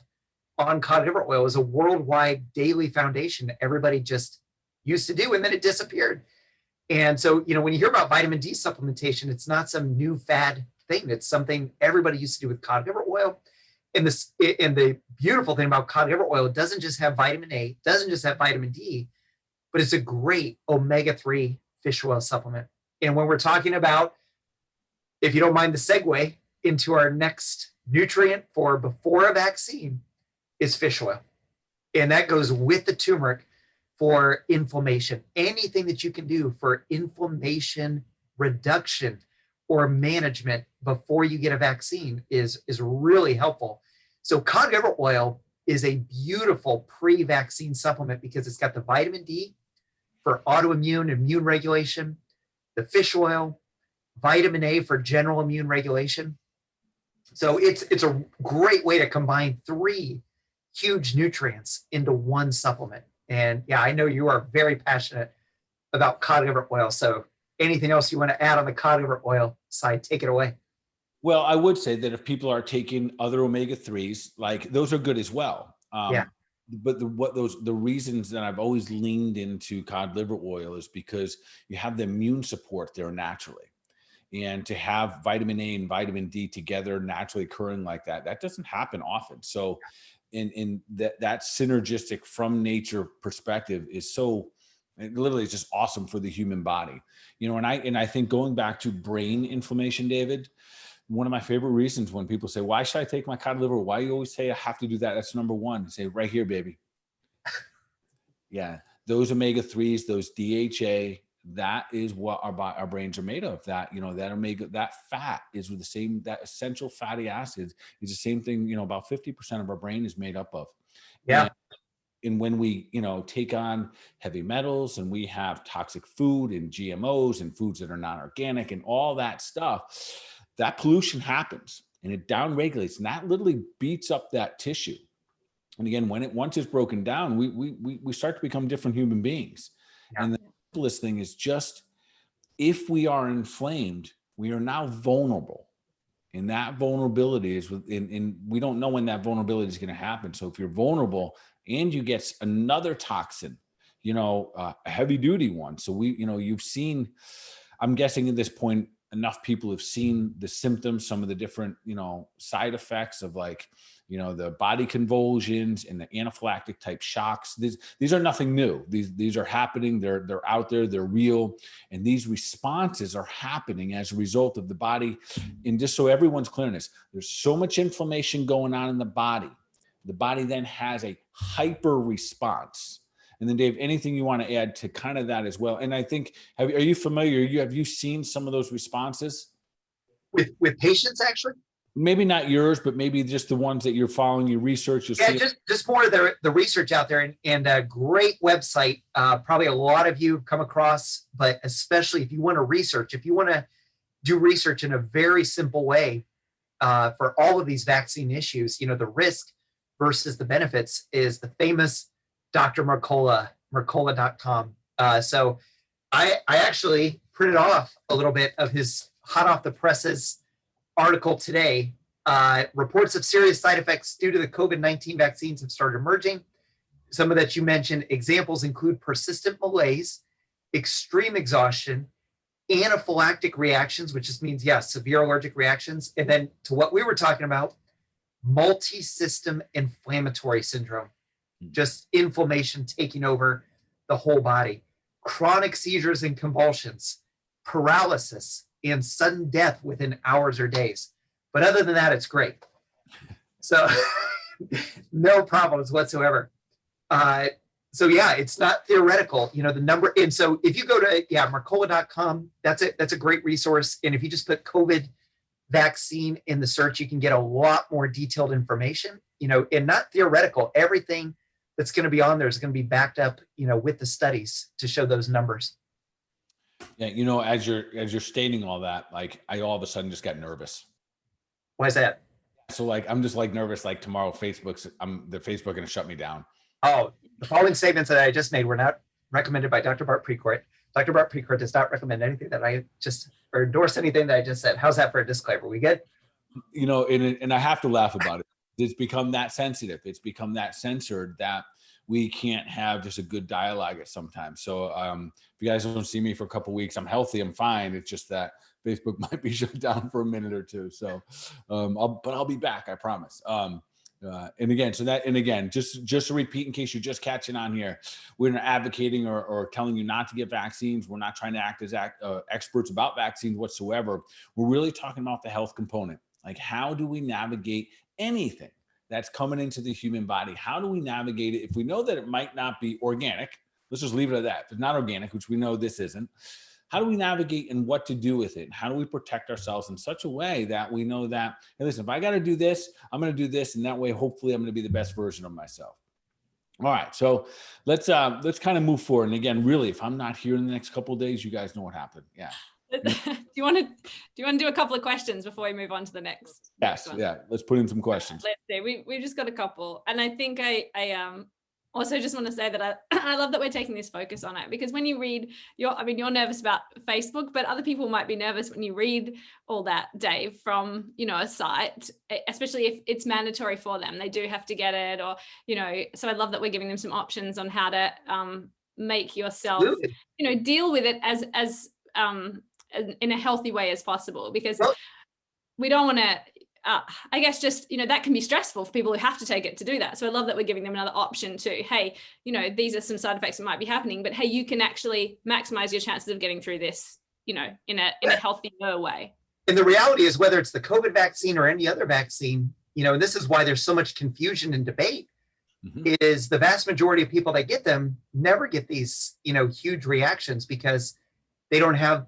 on cod liver oil. It was a worldwide daily foundation that everybody just used to do, and then it disappeared. And so, when you hear about vitamin D supplementation, it's not some new fad thing. It's something everybody used to do with cod liver oil. And the beautiful thing about cod liver oil, it doesn't just have vitamin A, doesn't just have vitamin D, but it's a great omega-3 fish oil supplement. And when we're talking about, if you don't mind the segue into our next nutrient for before a vaccine, is fish oil. And that goes with the turmeric for inflammation. Anything that you can do for inflammation reduction or management before you get a vaccine is really helpful. So cod liver oil is a beautiful pre-vaccine supplement because it's got the vitamin D for autoimmune immune regulation, the fish oil, vitamin A for general immune regulation. So it's a great way to combine 3 huge nutrients into one supplement. And yeah, I know you are very passionate about cod liver oil. So anything else you want to add on the cod liver oil side, take it away. Well, I would say that if people are taking other omega-3s, like those are good as well. Yeah. But the reasons that I've always leaned into cod liver oil is because you have the immune support there naturally. And to have vitamin A and vitamin D together naturally occurring like that doesn't happen often. So in that synergistic from nature perspective is so, it literally is just awesome for the human body. And I think going back to brain inflammation, David, one of my favorite reasons when people say, why should I take my cod liver? Why you always say I have to do that? That's number one. Say right here, baby. Yeah. Those omega-3s, those DHA, that is what our brains are made of. That, that fat is with the same, that essential fatty acids is the same thing, about 50% of our brain is made up of. Yeah. And when we, take on heavy metals and we have toxic food and GMOs and foods that are non-organic and all that stuff, that pollution happens and it downregulates, and that literally beats up that tissue. And again, once it's broken down, we start to become different human beings. Yeah. And the simplest thing is just, if we are inflamed, we are now vulnerable. And that vulnerability is and we don't know when that vulnerability is going to happen. So if you're vulnerable and you get another toxin, a heavy duty one. So you've seen, I'm guessing at this point, enough people have seen the symptoms, some of the different, side effects of like, the body convulsions and the anaphylactic type shocks. These are nothing new. These are happening. They're out there. They're real. And these responses are happening as a result of the body. And just so everyone's clear on this, there's so much inflammation going on in the body. The body then has a hyper response. And then Dave, anything you want to add to kind of that as well? And I think, are you familiar? Have you seen some of those responses? With patients, actually? Maybe not yours, but maybe just the ones that you're following, your research. Just more of the research out there, and a great website. Probably a lot of you have come across, but especially if you want to do research in a very simple way for all of these vaccine issues, the risk versus the benefits is the famous Dr. Mercola.com. So I actually printed off a little bit of his hot off the presses article today. Reports of serious side effects due to the COVID-19 vaccines have started emerging. Some of that you mentioned, examples include persistent malaise, extreme exhaustion, anaphylactic reactions, which just means, severe allergic reactions. And then to what we were talking about, multi-system inflammatory syndrome, just inflammation taking over the whole body, chronic seizures and convulsions, paralysis, and sudden death within hours or days. But other than that, it's great. So no problems whatsoever. So it's not theoretical, the number. And so if you go to Mercola.com, that's a great resource. And if you just put COVID vaccine in the search, you can get a lot more detailed information, and not theoretical. Everything that's going to be on there is going to be backed up, with the studies to show those numbers. Yeah, as you're stating all that, like I all of a sudden just got nervous. Why is that? So like I'm just like nervous. Like tomorrow, the Facebook going to shut me down. Oh, the following statements that I just made were not recommended by Dr. Bart Precourt. Dr. Bart Precourt does not recommend anything that I just or endorse anything that I just said. How's that for a disclaimer? We good? And I have to laugh about it. It's become that sensitive. It's become that censored that we can't have just a good dialogue at sometimes. So if you guys don't see me for a couple of weeks, I'm healthy, I'm fine. It's just that Facebook might be shut down for a minute or two. So, I'll be back, I promise. And again, just to repeat, in case you're just catching on here, we're not advocating or telling you not to get vaccines. We're not trying to act as experts about vaccines whatsoever. We're really talking about the health component. Like, how do we navigate anything that's coming into the human body? How do we navigate it if we know that it might not be organic? Let's just leave it at that. If it's not organic, which we know this isn't, how do we navigate and what to do with it? How do we protect ourselves in such a way that we know that, hey, listen, if I got to do this, I'm going to do this. And that way, hopefully I'm going to be the best version of myself. All right. So let's kind of move forward. And again, really, if I'm not here in the next couple of days, you guys know what happened. Yeah. Do you want to do a couple of questions before we move on to the next? Yes. One? Yeah. Let's put in some questions. Let's see. We've just got a couple. And I think I also just want to say that I love that we're taking this focus on it, because when you read you're nervous about Facebook, but other people might be nervous when you read all that, Dave, from, a site, especially if it's mandatory for them. They do have to get it, or, so I love that we're giving them some options on how to make yourself, deal with it as in a healthy way as possible, because we don't want to, I guess just, that can be stressful for people who have to take it to do that. So I love that we're giving them another option too. Hey, these are some side effects that might be happening, but hey, you can actually maximize your chances of getting through this, in a healthier way. And the reality is, whether it's the COVID vaccine or any other vaccine, and this is why there's so much confusion and debate, is the vast majority of people that get them never get these, huge reactions, because they don't have,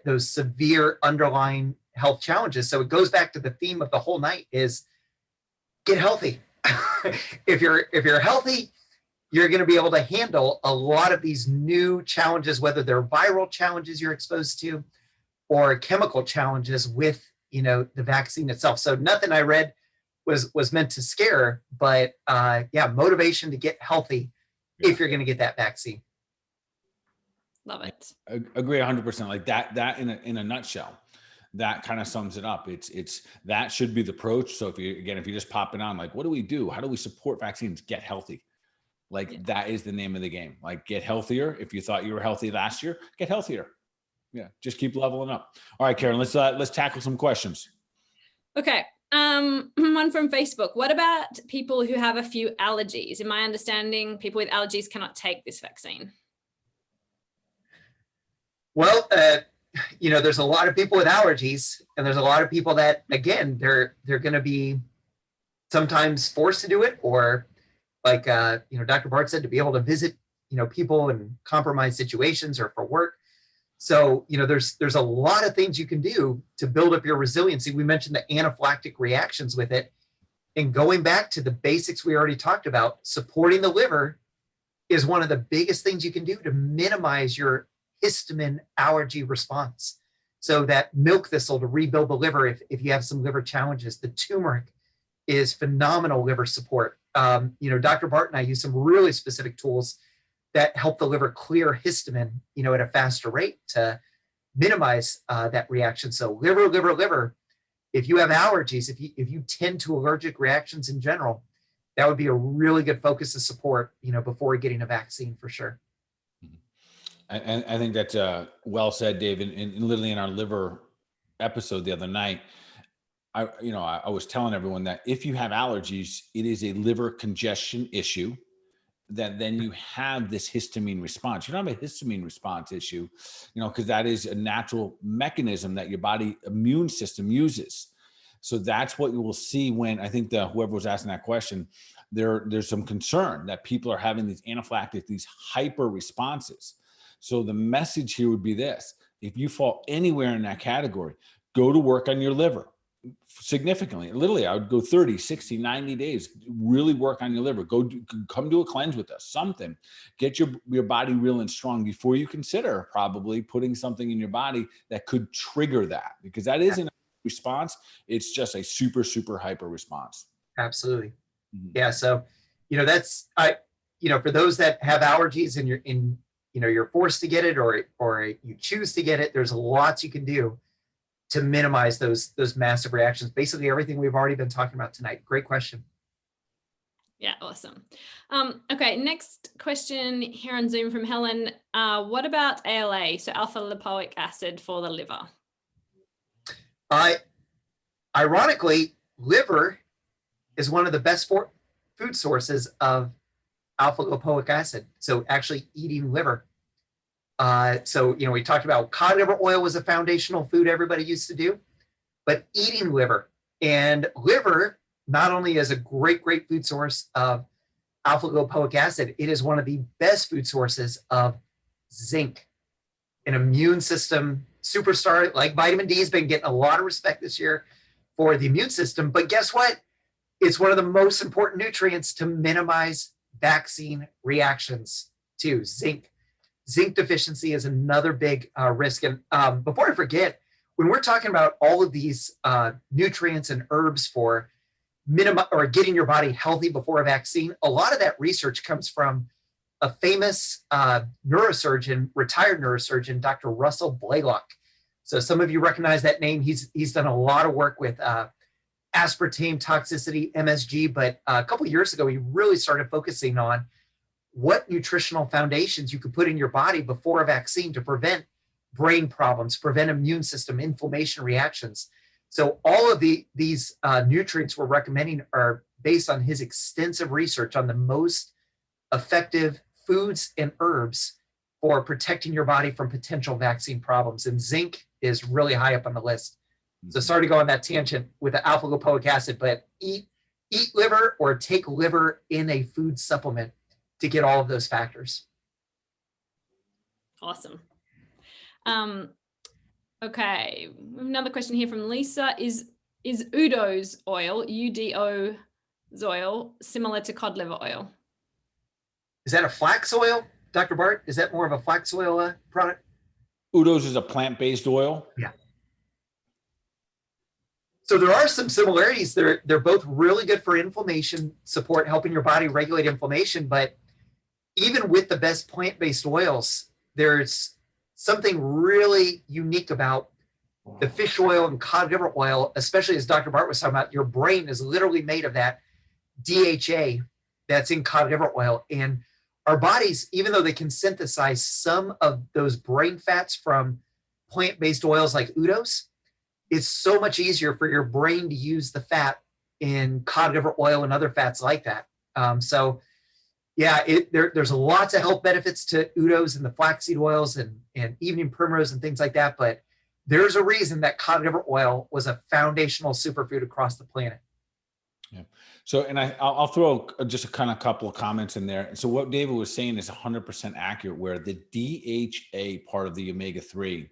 those severe underlying health challenges. So it goes back to the theme of the whole night is get healthy. If you're healthy, you're going to be able to handle a lot of these new challenges, whether they're viral challenges you're exposed to or chemical challenges with, the vaccine itself. So nothing I read was meant to scare, but motivation to get healthy if you're going to get that vaccine. Love it. Agree 100%. Like that in a nutshell, that kind of sums it up. It's that should be the approach. So if you're just popping on, like, what do we do? How do we support vaccines? Get healthy. That is the name of the game. Like, get healthier. If you thought you were healthy last year, get healthier. Yeah. Just keep leveling up. All right, Karen, let's tackle some questions. Okay. One from Facebook. What about people who have a few allergies? In my understanding, people with allergies cannot take this vaccine. Well, there's a lot of people with allergies, and there's a lot of people that, again, they're going to be sometimes forced to do it, or like, Dr. Bart said, to be able to visit, people in compromised situations or for work. So, there's a lot of things you can do to build up your resiliency. We mentioned the anaphylactic reactions with it. And going back to the basics we already talked about, supporting the liver is one of the biggest things you can do to minimize your histamine allergy response. So that milk thistle to rebuild the liver if you have some liver challenges. The turmeric is phenomenal liver support. Dr. Bart and I use some really specific tools that help the liver clear histamine, at a faster rate to minimize that reaction. So liver, if you have allergies, if you tend to allergic reactions in general, that would be a really good focus to support, before getting a vaccine for sure. I think that's well said, Dave. And literally in our liver episode the other night, I was telling everyone that if you have allergies, it is a liver congestion issue. That then you have this histamine response. You don't have a histamine response issue, because that is a natural mechanism that your body immune system uses. So that's what you will see when I think whoever was asking that question, there's some concern that people are having these anaphylactic, these hyper responses. So the message here would be this: if you fall anywhere in that category, go to work on your liver significantly. Literally, I would go 30, 60, 90 days, really work on your liver. Come do a cleanse with us, something. Get your body real and strong before you consider probably putting something in your body that could trigger that, because that isn't a response. It's just a super, super hyper response. Absolutely. Mm-hmm. Yeah. So, that's, for those that have allergies and you're forced to get it or you choose to get it, there's lots you can do to minimize those massive reactions. Basically everything we've already been talking about tonight. Great question. Yeah, awesome. Okay, next question here on Zoom from Helen. What about ALA, so alpha lipoic acid for the liver? Ironically, liver is one of the best food sources of alpha lipoic acid. So actually eating liver. We talked about cod liver oil was a foundational food everybody used to do, but eating liver, and liver not only is a great food source of alpha lipoic acid, it is one of the best food sources of zinc, an immune system superstar. Like vitamin D has been getting a lot of respect this year for the immune system, but guess what? It's one of the most important nutrients to minimize vaccine reactions to zinc. Zinc deficiency is another big risk. And before I forget, when we're talking about all of these nutrients and herbs for getting your body healthy before a vaccine, a lot of that research comes from a famous neurosurgeon, retired neurosurgeon, Dr. Russell Blaylock. So some of you recognize that name. He's done a lot of work with aspartame toxicity, MSG, but a couple of years ago, he really started focusing on what nutritional foundations you could put in your body before a vaccine to prevent brain problems, prevent immune system inflammation reactions. So all of these nutrients we're recommending are based on his extensive research on the most effective foods and herbs for protecting your body from potential vaccine problems. And zinc is really high up on the list. So sorry to go on that tangent with the alpha lipoic acid, but eat liver or take liver in a food supplement to get all of those factors. Awesome. Okay, another question here from Lisa. Is Udo's oil, UDO's oil, similar to cod liver oil? Is that a flax oil, Dr. Bart? Is that more of a flax oil product? Udo's is a plant-based oil. Yeah. So there are some similarities. They're both really good for inflammation support, helping your body regulate inflammation, but even with the best plant-based oils, there's something really unique about the fish oil and cod liver oil, especially as Dr. Bart was talking about. Your brain is literally made of that DHA that's in cod liver oil. And our bodies, even though they can synthesize some of those brain fats from plant-based oils like udos, it's so much easier for your brain to use the fat in cod liver oil and other fats like that. So yeah, there's lots of health benefits to udos and the flaxseed oils and evening primrose and things like that. But there's a reason that cod liver oil was a foundational superfood across the planet. Yeah. So, and I'll throw just a kind of couple of comments in there. So what David was saying is 100% accurate, where the DHA part of the omega-3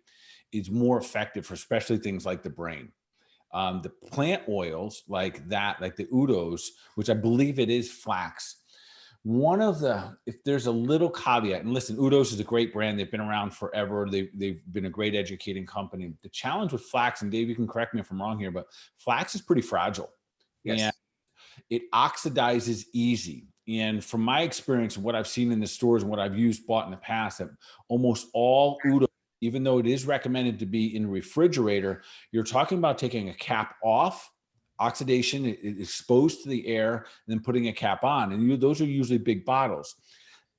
is more effective for especially things like the brain. The plant oils like that, like the udos, which I believe it is flax. If there's a little caveat, and listen, Udos is a great brand. They've been around forever. They've been a great educating company. The challenge with flax, and Dave, you can correct me if I'm wrong here, but flax is pretty fragile. Yes. And it oxidizes easy. And from my experience and what I've seen in the stores and what I've bought in the past, that almost all Udos, even though it is recommended to be in the refrigerator, you're talking about taking a cap off, oxidation, it exposed to the air, and then putting a cap on. And those are usually big bottles.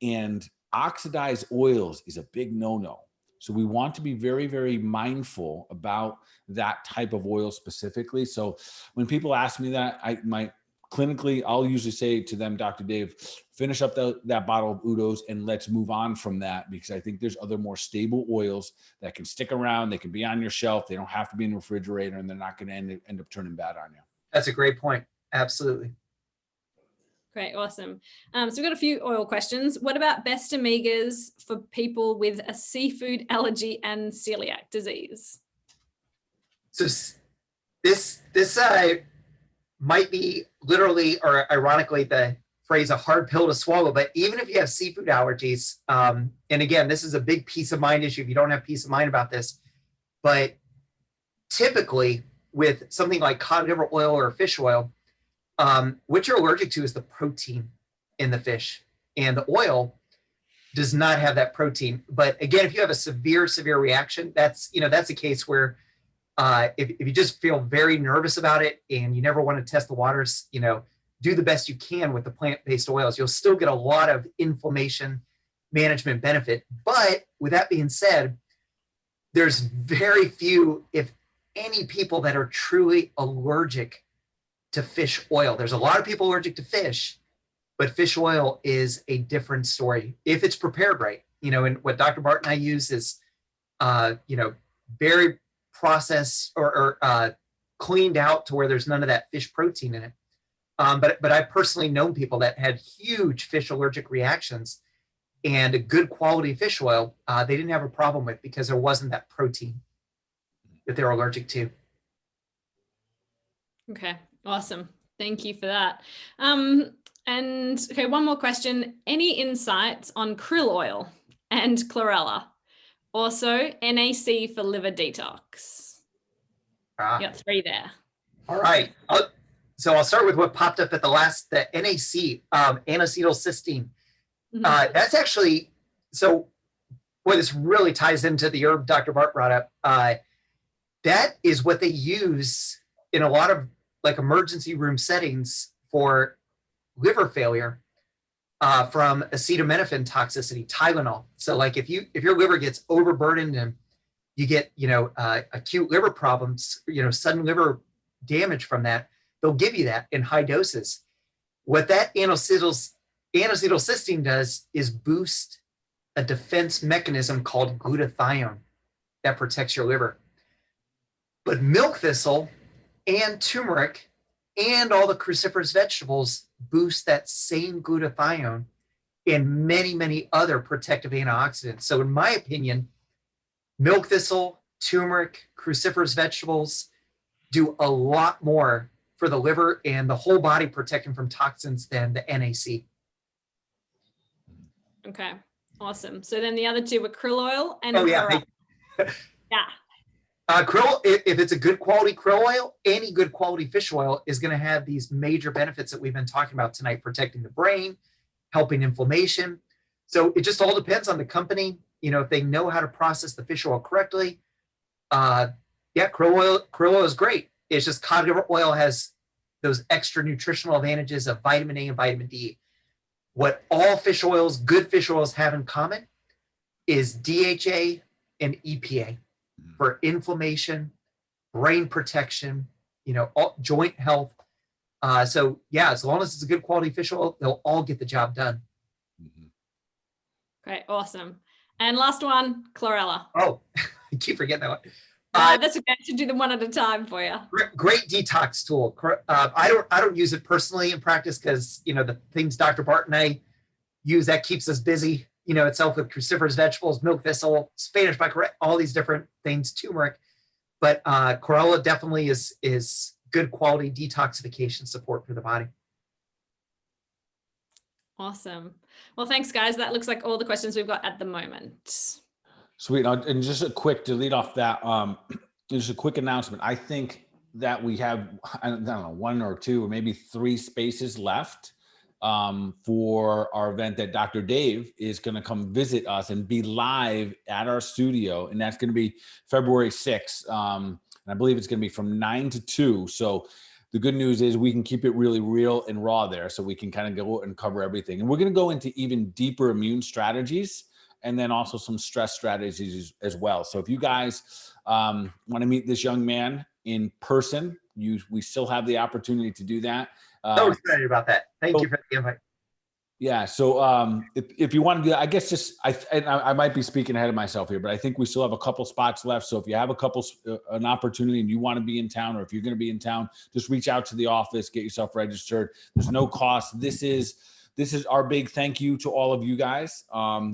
And oxidized oils is a big no-no. So we want to be very, very mindful about that type of oil specifically. So when people ask me that, clinically, I'll usually say to them, Dr. Dave, finish up that bottle of Udos and let's move on from that, because I think there's other more stable oils that can stick around. They can be on your shelf. They don't have to be in the refrigerator, and they're not going to end up turning bad on you. That's a great point. Absolutely. Great. Awesome. So we've got a few oil questions. What about best omegas for people with a seafood allergy and celiac disease? So this might be literally or ironically the phrase a hard pill to swallow, but even if you have seafood allergies, and again, this is a big peace of mind issue if you don't have peace of mind about this, but typically with something like cod liver oil or fish oil, what you're allergic to is the protein in the fish, and the oil does not have that protein. But again, if you have a severe reaction, that's a case where if you just feel very nervous about it and you never want to test the waters, do the best you can with the plant-based oils. You'll still get a lot of inflammation management benefit. But with that being said, there's very few, if any, people that are truly allergic to fish oil. There's a lot of people allergic to fish, but fish oil is a different story if it's prepared right. And what Dr. Bart and I use is, very processed or cleaned out to where there's none of that fish protein in it. But I've personally known people that had huge fish allergic reactions, and a good quality fish oil they didn't have a problem with because there wasn't that protein that they're allergic to. Okay, awesome. Thank you for that. And okay, one more question. Any insights on krill oil and chlorella? Also, NAC for liver detox. You got 3 there. All right. So I'll start with what popped up at the NAC, N-acetylcysteine. Mm-hmm. That's actually, so boy, this really ties into the herb Dr. Bart brought up. That is what they use in a lot of like emergency room settings for liver failure from acetaminophen toxicity, Tylenol. So like if your liver gets overburdened and you get, acute liver problems, sudden liver damage from that, they'll give you that in high doses. What that N-acetylcysteine does is boost a defense mechanism called glutathione that protects your liver. But milk thistle and turmeric and all the cruciferous vegetables boost that same glutathione and many, many other protective antioxidants. So in my opinion, milk thistle, turmeric, cruciferous vegetables do a lot more for the liver and the whole body protecting from toxins than the NAC. Okay, awesome. So then the other 2 were krill oil and yeah. Krill, if it's a good quality krill oil, any good quality fish oil is going to have these major benefits that we've been talking about tonight, protecting the brain, helping inflammation. So it just all depends on the company, if they know how to process the fish oil correctly. Krill oil is great. It's just cod liver oil has those extra nutritional advantages of vitamin A and vitamin D. What all fish oils, good fish oils, have in common is DHA and EPA for inflammation, brain protection, joint health. So yeah, as long as it's a good quality fish oil, they'll all get the job done. Great, awesome. And last one, chlorella. Oh, I keep forgetting that one. That's okay. I should do them one at a time for you. Great detox tool. I don't use it personally in practice because the things Dr. Bart and I use, that keeps us busy. Itself with cruciferous vegetables, milk thistle, Spanish blackcurrant, all these different things, turmeric. But chlorella definitely is good quality detoxification support for the body. Awesome. Well, thanks, guys. That looks like all the questions we've got at the moment. Sweet. And just a quick to lead off that, just a quick announcement. I think that we have, I don't know, 1 or 2 or maybe 3 spaces left for our event that Dr. Dave is going to come visit us and be live at our studio. And that's going to be February 6th. And I believe it's going to be from 9 to 2. So the good news is we can keep it really real and raw there, so we can kind of go and cover everything. And we're going to go into even deeper immune strategies and then also some stress strategies as well. So if you guys want to meet this young man in person, we still have the opportunity to do that. So excited about that. Thank you for the invite. Yeah. So if you want to do that, I guess I might be speaking ahead of myself here, but I think we still have a couple spots left. So if you have an opportunity and you want to be in town, or if you're going to be in town, just reach out to the office, get yourself registered. There's no cost. This is our big thank you to all of you guys.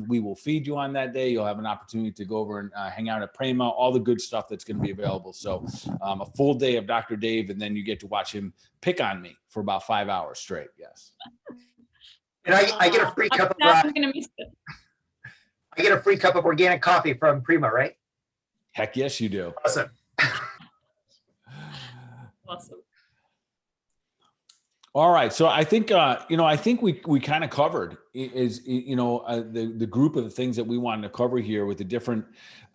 We will feed you on that day. You'll have an opportunity to go over and hang out at Prima, all the good stuff that's going to be available. So a full day of Dr. Dave, and then you get to watch him pick on me for about 5 hours straight. Yes. And I get a free cup of I'm gonna miss it. I get a free cup of organic coffee from Prima, right? Heck yes, you do. Awesome. Awesome. All right. So I think, I think we kind of covered the group of the things that we wanted to cover here with the different,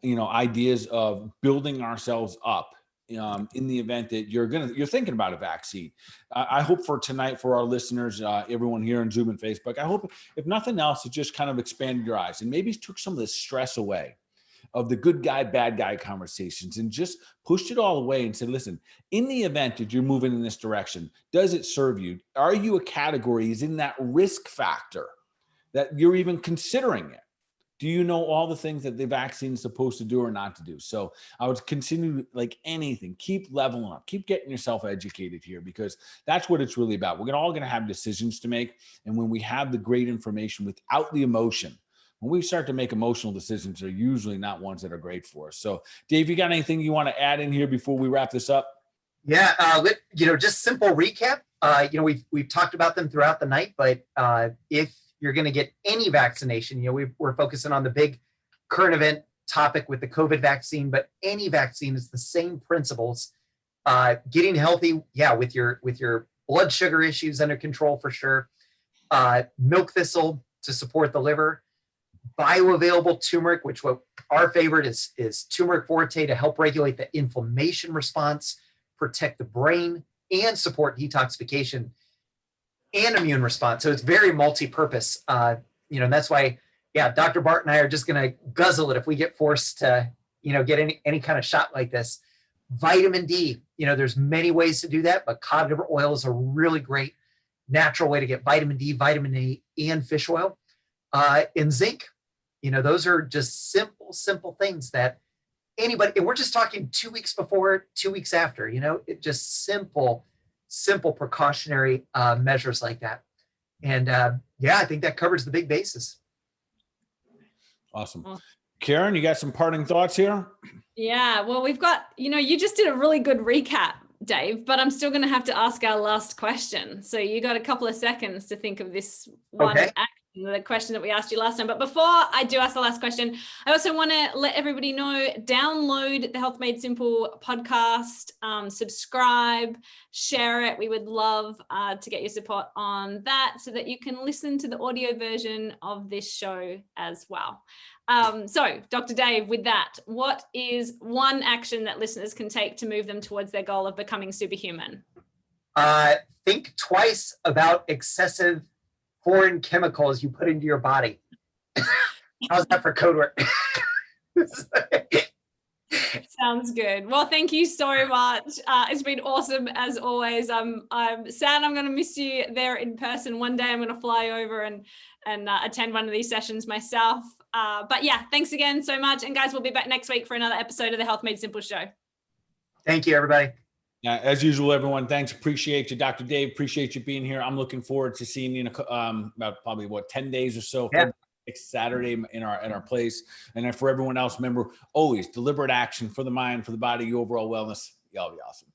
ideas of building ourselves up in the event that you're thinking about a vaccine. I hope for tonight, for our listeners, everyone here on Zoom and Facebook, I hope if nothing else, it just kind of expanded your eyes and maybe took some of the stress away of the good guy, bad guy conversations and just pushed it all away and said, listen, in the event that you're moving in this direction, does it serve you? Are you a category is in that risk factor that you're even considering it? Do you know all the things that the vaccine is supposed to do or not to do? So I would continue, like anything, keep leveling up, keep getting yourself educated here, because that's what it's really about. We're all going to have decisions to make. And when we have the great information without the emotion, when we start to make emotional decisions, they're usually not ones that are great for us. So Dave, you got anything you want to add in here before we wrap this up? Yeah, just simple recap. We've talked about them throughout the night, but if you're going to get any vaccination, we're focusing on the big current event topic with the COVID vaccine, but any vaccine is the same principles. Getting healthy, with your blood sugar issues under control for sure. Milk thistle to support the liver. Bioavailable turmeric, which our favorite is turmeric forte to help regulate the inflammation response, protect the brain, and support detoxification and immune response. So it's very multi-purpose, and that's why, Dr. Bart and I are just going to guzzle it if we get forced to, get any kind of shot like this. Vitamin D, there's many ways to do that, but cod liver oil is a really great natural way to get vitamin D, vitamin A, and fish oil. And zinc, those are just simple things that anybody, and we're just talking 2 weeks before, 2 weeks after, it just simple precautionary measures like that. And I think that covers the big bases. Awesome. Karen, you got some parting thoughts here? Yeah, well, we've got, you just did a really good recap, Dave, but I'm still going to have to ask our last question. So you got a couple of seconds to think of this one action, the question that we asked you last time. But before I do ask the last question, I also want to let everybody know, download the Health Made Simple podcast, subscribe, share it. We would love to get your support on that so that you can listen to the audio version of this show as well. So Dr. Dave, with that, what is one action that listeners can take to move them towards their goal of becoming superhuman? Think twice about excessive foreign chemicals you put into your body. How's that for code word? Sounds good. Well, thank you so much. It's been awesome as always. I'm sad I'm going to miss you there in person. One day I'm going to fly over and attend one of these sessions myself. But yeah, thanks again so much. And guys, we'll be back next week for another episode of the Health Made Simple show. Thank you, everybody. Yeah, as usual, everyone, thanks. Appreciate you, Dr. Dave. Appreciate you being here. I'm looking forward to seeing you in about probably 10 days or so. Yeah. Next Saturday in our place. And then for everyone else, remember, always deliberate action for the mind, for the body, your overall wellness. Y'all be awesome.